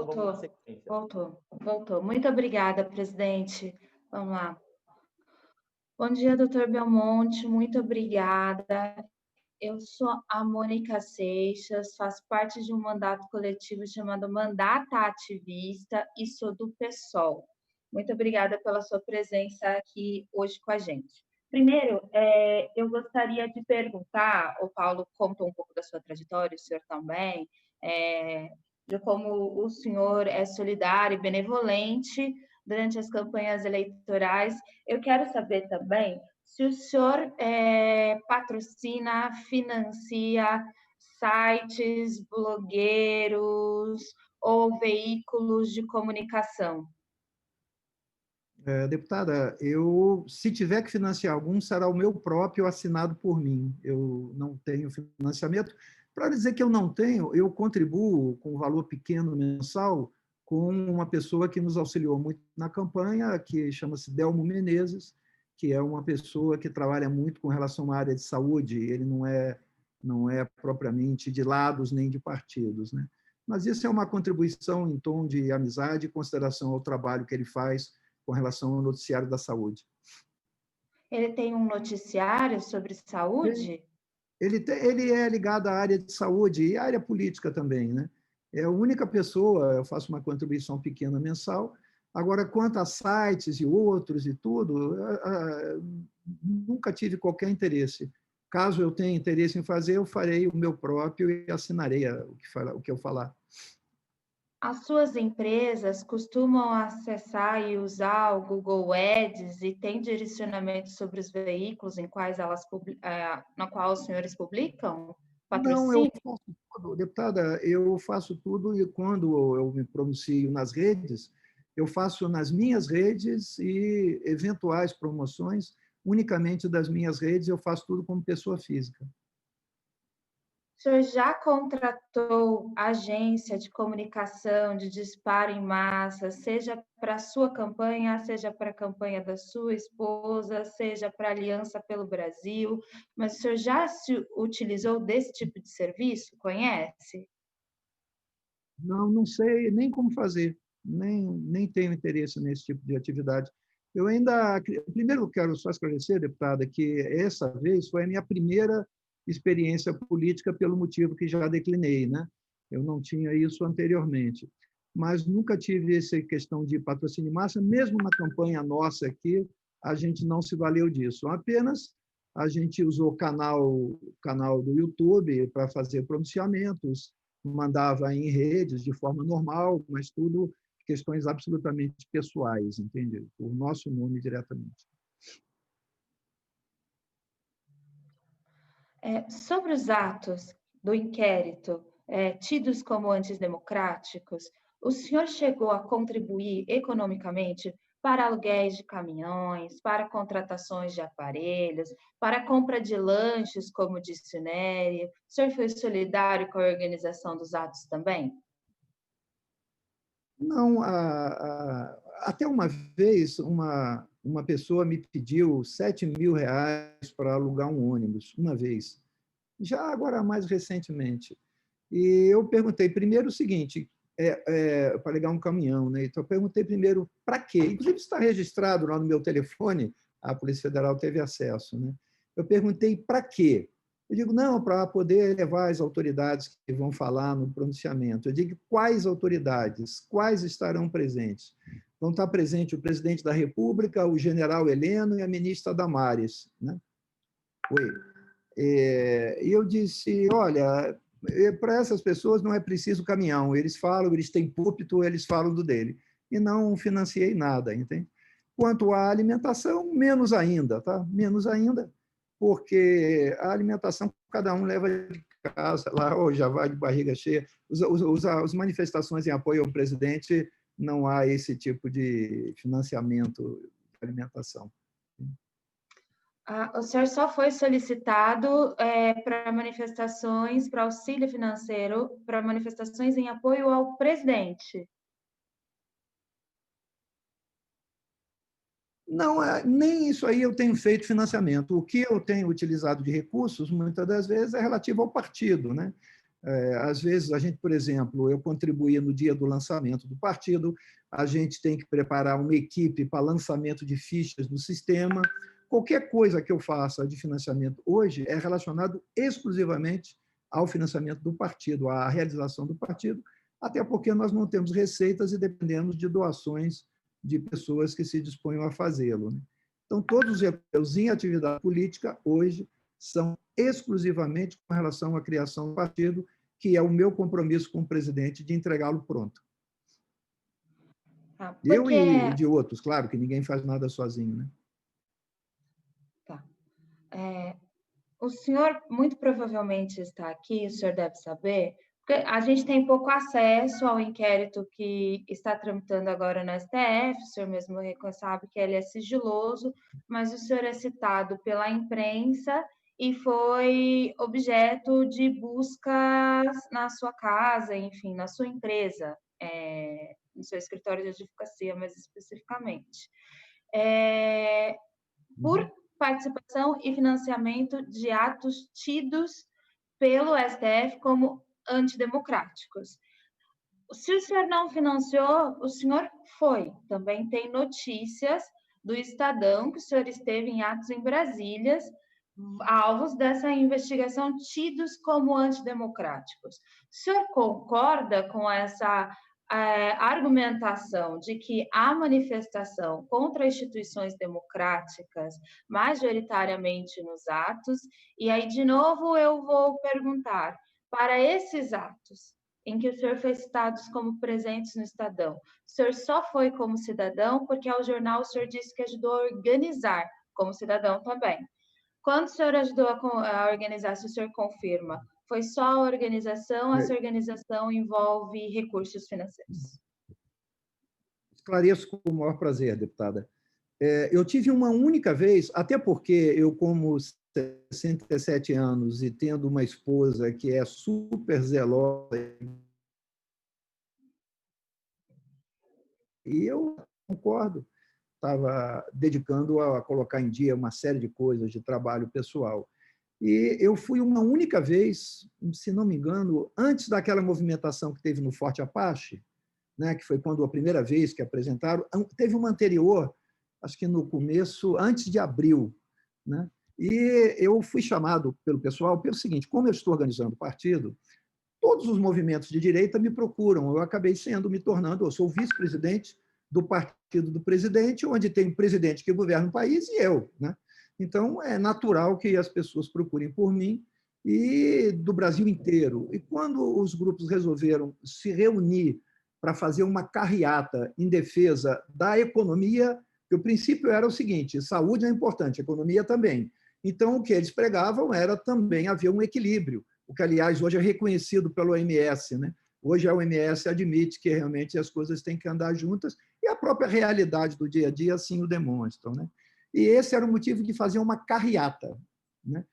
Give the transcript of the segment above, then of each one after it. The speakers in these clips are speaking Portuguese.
Vamos na Voltou, sequência. voltou. Muito obrigada, presidente. Vamos lá. Bom dia, doutor Belmonte, muito obrigada. Eu sou a Mônica Seixas, faço parte de um mandato coletivo chamado Mandata Ativista e sou do PSOL. Muito obrigada pela sua presença aqui hoje com a gente. Primeiro, eu gostaria de perguntar, o Paulo contou um pouco da sua trajetória, o senhor também, de como o senhor é solidário e benevolente durante as campanhas eleitorais. Eu quero saber também se o senhor patrocina, financia sites, blogueiros ou veículos de comunicação. Deputada, se tiver que financiar algum, será o meu próprio assinado por mim. Eu não tenho financiamento. Para dizer que eu não tenho, eu contribuo com um valor pequeno mensal com uma pessoa que nos auxiliou muito na campanha, que chama-se Delmo Menezes, que é uma pessoa que trabalha muito com relação à área de saúde. Ele não é propriamente de lados nem de partidos, né? Mas isso é uma contribuição em tom de amizade e consideração ao trabalho que ele faz com relação ao noticiário da saúde. Ele tem um noticiário sobre saúde? Ele é ligado à área de saúde e à área política também, né? É a única pessoa, eu faço uma contribuição pequena mensal. Agora, quanto a sites e outros e tudo, nunca tive qualquer interesse. Caso eu tenha interesse em fazer, eu farei o meu próprio e assinarei o que eu falar. As suas empresas costumam acessar e usar o Google Ads e tem direcionamento sobre os veículos em quais na qual os senhores publicam? Não, eu Patrocínio? faço tudo, deputada, eu faço tudo e quando eu me pronuncio nas redes, eu faço nas minhas redes e eventuais promoções unicamente das minhas redes, eu faço tudo como pessoa física. O senhor já contratou agência de comunicação, de disparo em massa, seja para a sua campanha, seja para a campanha da sua esposa, seja para a Aliança pelo Brasil, mas o senhor já se utilizou desse tipo de serviço? Conhece? Não sei nem como fazer, nem tenho interesse nesse tipo de atividade. Eu ainda, primeiro, eu quero só esclarecer, deputada, que essa vez foi a minha primeira experiência política pelo motivo que já declinei, né? Eu não tinha isso anteriormente, mas nunca tive essa questão de patrocínio em massa, mesmo na campanha nossa aqui, a gente não se valeu disso. Apenas a gente usou o canal do YouTube para fazer pronunciamentos, mandava em redes de forma normal, mas tudo questões absolutamente pessoais, entende? O nosso nome diretamente. Sobre os atos do inquérito tidos como antidemocráticos, o senhor chegou a contribuir economicamente para aluguéis de caminhões, para contratações de aparelhos, para a compra de lanches, como disse o Nery? O senhor foi solidário com a organização dos atos também? Não, até uma vez uma pessoa me pediu R$ 7.000 para alugar um ônibus, uma vez, já agora mais recentemente. E eu perguntei primeiro o seguinte, para ligar um caminhão, né? Então eu perguntei primeiro para quê? Inclusive está registrado lá no meu telefone, a Polícia Federal teve acesso, né? Eu perguntei para quê? Eu digo, não, para poder levar as autoridades que vão falar no pronunciamento. Eu digo, quais autoridades? Quais estarão presentes? Vão estar presentes o presidente da República, o general Heleno e a ministra Damares, né? Oi. E eu disse, olha, para essas pessoas não é preciso caminhão, eles falam, eles têm púlpito, eles falam do dele. E não financiei nada, entende? Quanto à alimentação, menos ainda, tá? Menos ainda, porque a alimentação cada um leva de casa, lá ou já vai de barriga cheia. As manifestações em apoio ao presidente, não há esse tipo de financiamento de alimentação. O senhor só foi solicitado para manifestações, para auxílio financeiro, para manifestações em apoio ao presidente. Não, nem isso aí eu tenho feito financiamento. O que eu tenho utilizado de recursos, muitas das vezes, é relativo ao partido, né? Às vezes, a gente, por exemplo, eu contribuí no dia do lançamento do partido, a gente tem que preparar uma equipe para lançamento de fichas do sistema. Qualquer coisa que eu faça de financiamento hoje é relacionado exclusivamente ao financiamento do partido, à realização do partido, até porque nós não temos receitas e dependemos de doações de pessoas que se disponham a fazê-lo. Então, todos os recursos em atividade política, hoje, são exclusivamente com relação à criação do partido, que é o meu compromisso com o presidente de entregá-lo pronto. Eu e de outros, claro, que ninguém faz nada sozinho, né? Tá. O senhor muito provavelmente está aqui, o senhor deve saber, porque a gente tem pouco acesso ao inquérito que está tramitando agora no STF, o senhor mesmo sabe que ele é sigiloso, mas o senhor é citado pela imprensa e foi objeto de buscas na sua casa, enfim, na sua empresa, no seu escritório de advocacia, mais especificamente. Por participação e financiamento de atos tidos pelo STF como antidemocráticos. Se o senhor não financiou, o senhor foi. Também tem notícias do Estadão que o senhor esteve em atos em Brasília, alvos dessa investigação tidos como antidemocráticos. O senhor concorda com essa argumentação de que a manifestação contra instituições democráticas, majoritariamente nos atos, e aí, de novo, eu vou perguntar, para esses atos em que o senhor foi citado como presentes no Estadão, o senhor só foi como cidadão, porque ao jornal o senhor disse que ajudou a organizar como cidadão também. Quando o senhor ajudou a organizar, se o senhor confirma, foi só a organização, essa organização envolve recursos financeiros? Esclareço com o maior prazer, deputada. Eu tive uma única vez, até porque eu, como 67 anos e tendo uma esposa que é super zelosa, e eu concordo, estava dedicando a colocar em dia uma série de coisas de trabalho pessoal. E eu fui uma única vez, se não me engano, antes daquela movimentação que teve no Forte Apache, né, que foi quando a primeira vez que apresentaram, teve uma anterior, acho que no começo, antes de abril, né? E eu fui chamado pelo pessoal pelo seguinte: como eu estou organizando o partido, todos os movimentos de direita me procuram. Eu acabei me tornando, eu sou vice-presidente do partido do presidente, onde tem um presidente que governa o país e eu, né? Então, é natural que as pessoas procurem por mim, e do Brasil inteiro. E quando os grupos resolveram se reunir para fazer uma carreata em defesa da economia, que o princípio era o seguinte: saúde é importante, economia também. Então, o que eles pregavam era também haver um equilíbrio, o que, aliás, hoje é reconhecido pelo OMS, né? Hoje a OMS admite que realmente as coisas têm que andar juntas, e a própria realidade do dia a dia assim o demonstra, né? E esse era o motivo de fazer uma carreata, né?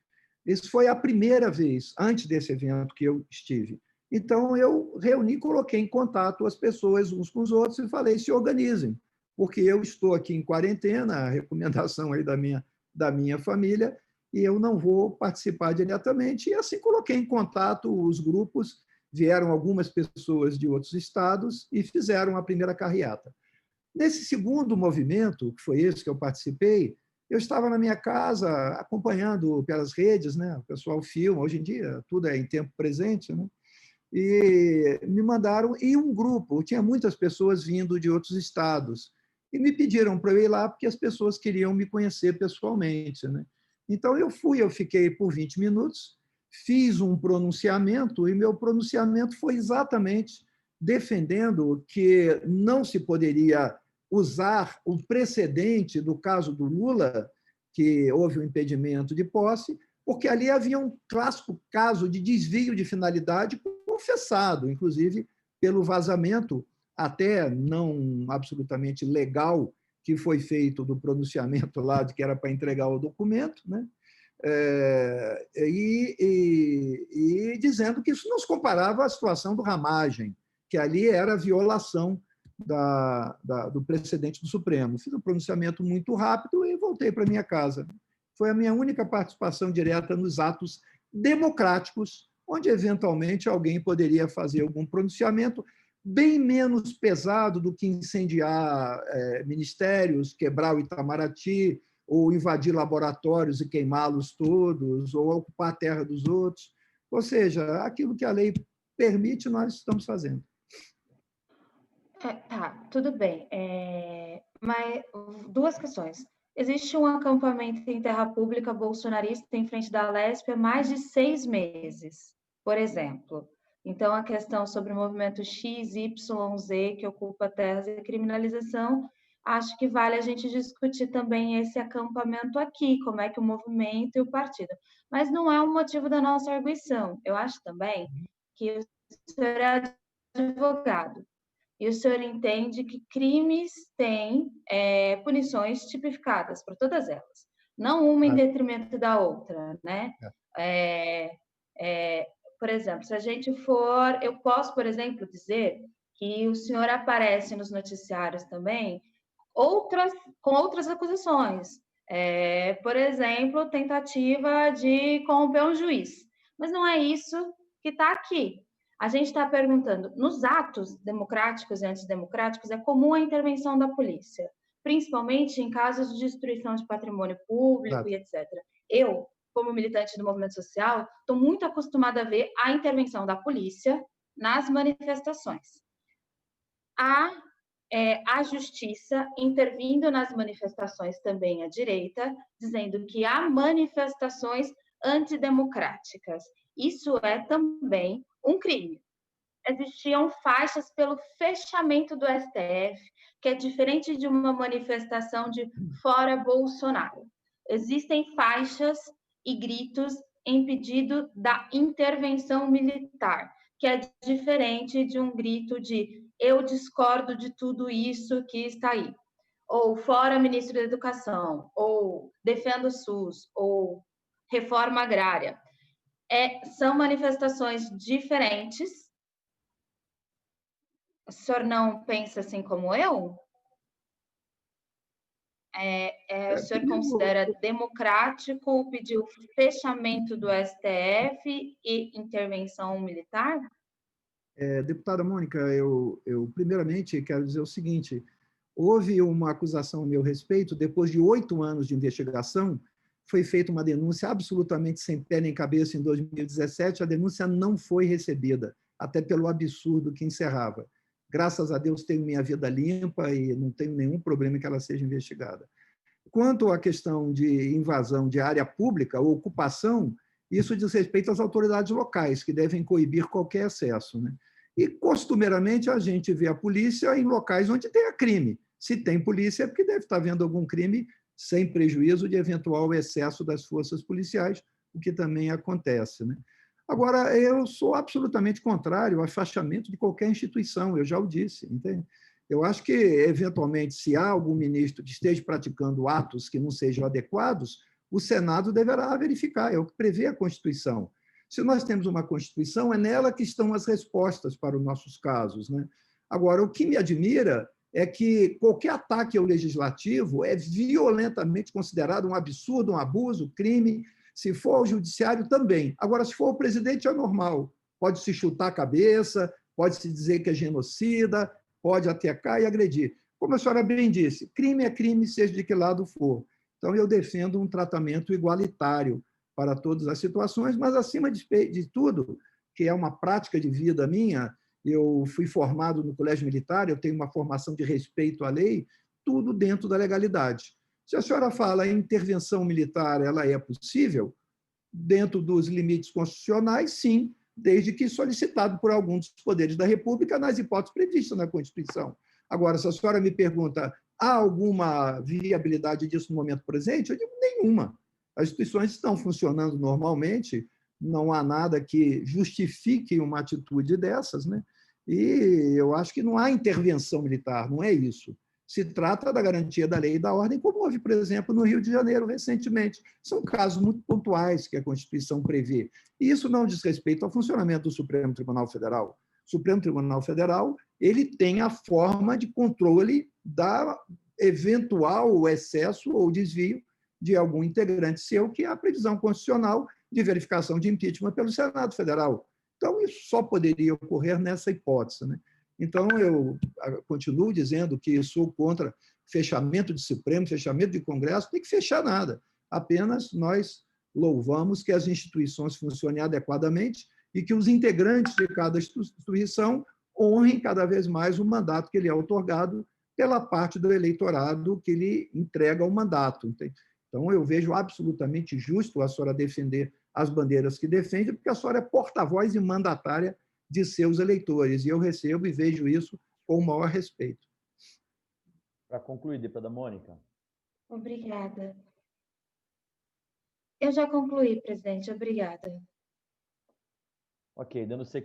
Isso foi a primeira vez, antes desse evento, que eu estive. Então, eu reuni, coloquei em contato as pessoas uns com os outros e falei: se organizem, porque eu estou aqui em quarentena, a recomendação aí da minha família, e eu não vou participar diretamente. E assim coloquei em contato os grupos, vieram algumas pessoas de outros estados e fizeram a primeira carreata. Nesse segundo movimento, que foi esse que eu participei, eu estava na minha casa acompanhando pelas redes, né? O pessoal filma, hoje em dia tudo é em tempo presente, né? E me mandaram, e um grupo, tinha muitas pessoas vindo de outros estados, e me pediram para eu ir lá porque as pessoas queriam me conhecer pessoalmente, né? Então eu fui, eu fiquei por 20 minutos, fiz um pronunciamento, e meu pronunciamento foi exatamente defendendo que não se poderia usar o precedente do caso do Lula, que houve um impedimento de posse, porque ali havia um clássico caso de desvio de finalidade confessado, inclusive pelo vazamento, até não absolutamente legal, que foi feito do pronunciamento lá de que era para entregar o documento, né? E dizendo que isso não se comparava à situação do Ramagem, que ali era a violação do precedente do Supremo. Fiz um pronunciamento muito rápido e voltei para minha casa. Foi a minha única participação direta nos atos democráticos onde, eventualmente, alguém poderia fazer algum pronunciamento bem menos pesado do que incendiar ministérios, quebrar o Itamaraty, ou invadir laboratórios e queimá-los todos, ou ocupar a terra dos outros. Ou seja, aquilo que a lei permite, nós estamos fazendo. Tá, tudo bem. Mas duas questões. Existe um acampamento em terra pública bolsonarista em frente da Lespe há mais de 6 meses, por exemplo. Então, a questão sobre o movimento XYZ, que ocupa terras e criminalização, acho que vale a gente discutir também esse acampamento aqui, como é que o movimento e o partido. Mas não é um motivo da nossa arguição. Eu acho também que o senhor é advogado. E o senhor entende que crimes têm punições tipificadas para todas elas, não uma em detrimento da outra, né? Por exemplo, se a gente for, eu posso, por exemplo, dizer que o senhor aparece nos noticiários também com outras acusações, por exemplo, tentativa de corromper um juiz, mas não é isso que está aqui. A gente está perguntando, nos atos democráticos e antidemocráticos, é comum a intervenção da polícia, principalmente em casos de destruição de patrimônio público e etc. Eu, como militante do movimento social, estou muito acostumada a ver a intervenção da polícia nas manifestações. A justiça intervindo nas manifestações também à direita, dizendo que há manifestações antidemocráticas. Isso é também um crime. Existiam faixas pelo fechamento do STF, que é diferente de uma manifestação de fora Bolsonaro. Existem faixas e gritos em pedido da intervenção militar, que é diferente de um grito de eu discordo de tudo isso que está aí. Ou fora ministro da Educação, ou defenda o SUS, ou reforma agrária. São manifestações diferentes. O senhor não pensa assim como eu? O senhor considera democrático pedir o fechamento do STF e intervenção militar? Deputada Mônica, eu primeiramente quero dizer o seguinte: houve uma acusação a meu respeito, depois de 8 anos de investigação, foi feita uma denúncia absolutamente sem pé nem cabeça em 2017, a denúncia não foi recebida, até pelo absurdo que encerrava. Graças a Deus tenho minha vida limpa e não tenho nenhum problema em que ela seja investigada. Quanto à questão de invasão de área pública ou ocupação, isso diz respeito às autoridades locais, que devem coibir qualquer acesso, né? E, costumeiramente, a gente vê a polícia em locais onde tem crime. Se tem polícia, é porque deve estar havendo algum crime sem prejuízo de eventual excesso das forças policiais, o que também acontece, né? Agora, eu sou absolutamente contrário ao fechamento de qualquer instituição, eu já o disse, entende? Eu acho que, eventualmente, se há algum ministro que esteja praticando atos que não sejam adequados, o Senado deverá verificar, é o que prevê a Constituição. Se nós temos uma Constituição, é nela que estão as respostas para os nossos casos, né? Agora, o que me admira é que qualquer ataque ao legislativo é violentamente considerado um absurdo, um abuso, crime. Se for ao judiciário, também. Agora, se for ao presidente, é normal. Pode-se chutar a cabeça, pode-se dizer que é genocida, pode atacar e agredir. Como a senhora bem disse, crime é crime, seja de que lado for. Então, eu defendo um tratamento igualitário para todas as situações, mas, acima de tudo, que é uma prática de vida minha, eu fui formado no Colégio Militar, eu tenho uma formação de respeito à lei, tudo dentro da legalidade. Se a senhora fala em intervenção militar, ela é possível, dentro dos limites constitucionais, sim, desde que solicitado por algum dos poderes da República, nas hipóteses previstas na Constituição. Agora, se a senhora me pergunta, há alguma viabilidade disso no momento presente? Eu digo nenhuma. As instituições estão funcionando normalmente, não há nada que justifique uma atitude dessas, né? E eu acho que não há intervenção militar, não é isso. Se trata da garantia da lei e da ordem, como houve, por exemplo, no Rio de Janeiro recentemente. São casos muito pontuais que a Constituição prevê. E isso não diz respeito ao funcionamento do Supremo Tribunal Federal. O Supremo Tribunal Federal ele tem a forma de controle da eventual excesso ou desvio de algum integrante seu, que é a previsão constitucional de verificação de impeachment pelo Senado Federal. Então, isso só poderia ocorrer nessa hipótese, né? Então, eu continuo dizendo que sou contra fechamento de Supremo, fechamento de Congresso, tem que fechar nada. Apenas nós louvamos que as instituições funcionem adequadamente e que os integrantes de cada instituição honrem cada vez mais o mandato que lhe é outorgado pela parte do eleitorado que lhe entrega o mandato. Então, eu vejo absolutamente justo a senhora defender as bandeiras que defende, porque a senhora é porta-voz e mandatária de seus eleitores, e eu recebo e vejo isso com o maior respeito. Para concluir, deputada Mônica. Obrigada. Eu já concluí, presidente. Obrigada. Ok, dando sequência.